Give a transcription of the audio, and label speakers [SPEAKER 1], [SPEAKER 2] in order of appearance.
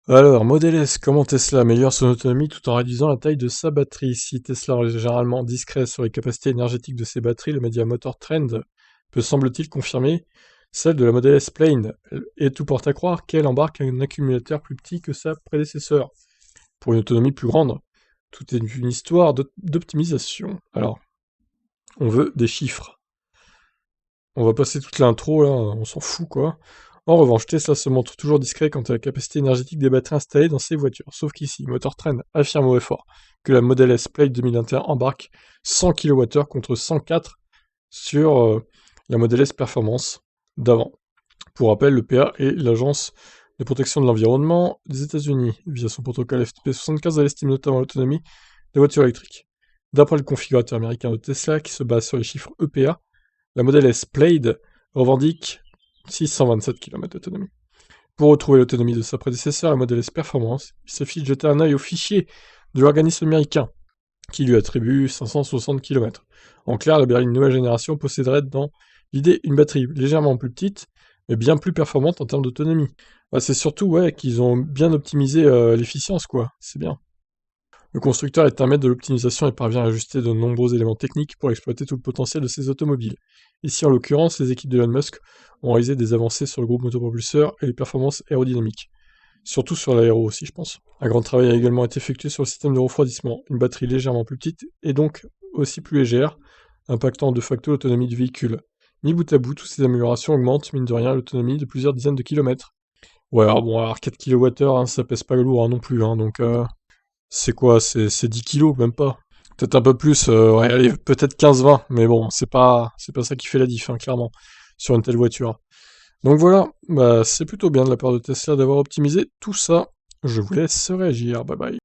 [SPEAKER 1] Alors, Model S, comment Tesla améliore son autonomie tout en réduisant la taille de sa batterie? Si Tesla est généralement discret sur les capacités énergétiques de ses batteries, le média Motor Trend peut semble-t-il confirmer celle de la Model S Plain, et tout porte à croire qu'elle embarque un accumulateur plus petit que sa prédécesseur, pour une autonomie plus grande. Tout est une histoire d'optimisation. Alors, on veut des chiffres. On va passer toute l'intro, là, on s'en fout, quoi. En revanche, Tesla se montre toujours discret quant à la capacité énergétique des batteries installées dans ses voitures, sauf qu'ici, Motor Trend affirme haut et fort que la Model S Plaid 2021 embarque 100 kWh contre 104 sur la Model S Performance d'avant. Pour rappel, le PA est l'agence de protection de l'environnement des États-Unis. Via son protocole FTP75, elle estime notamment l'autonomie des voitures électriques. D'après le configurateur américain de Tesla, qui se base sur les chiffres EPA, la Model S Plaid revendique 627 km d'autonomie. Pour retrouver l'autonomie de sa prédécesseur, la Model S Performance, il suffit de jeter un œil au fichier de l'organisme américain, qui lui attribue 560 km. En clair, la berline nouvelle génération posséderait dans l'idée une batterie légèrement plus petite, mais bien plus performante en termes d'autonomie. Bah, c'est surtout qu'ils ont bien optimisé l'efficience, quoi. C'est bien. Le constructeur est un maître de l'optimisation et parvient à ajuster de nombreux éléments techniques pour exploiter tout le potentiel de ses automobiles. Ici, en l'occurrence, les équipes d'Elon Musk ont réalisé des avancées sur le groupe motopropulseur et les performances aérodynamiques. Surtout sur l'aéro aussi, je pense. Un grand travail a également été effectué sur le système de refroidissement, une batterie légèrement plus petite et donc aussi plus légère, impactant de facto l'autonomie du véhicule. Mis bout à bout, toutes ces améliorations augmentent, mine de rien, l'autonomie de plusieurs dizaines de kilomètres. Ouais, alors 4 kWh, ça pèse pas lourd non plus, donc c'est quoi? C'est 10 kilos, même pas. Peut-être un peu plus, ouais, allez, peut-être 15-20, mais bon, c'est pas ça qui fait la diff, clairement, sur une telle voiture. Donc voilà, bah, c'est plutôt bien de la part de Tesla d'avoir optimisé tout ça. Je vous laisse réagir, bye bye.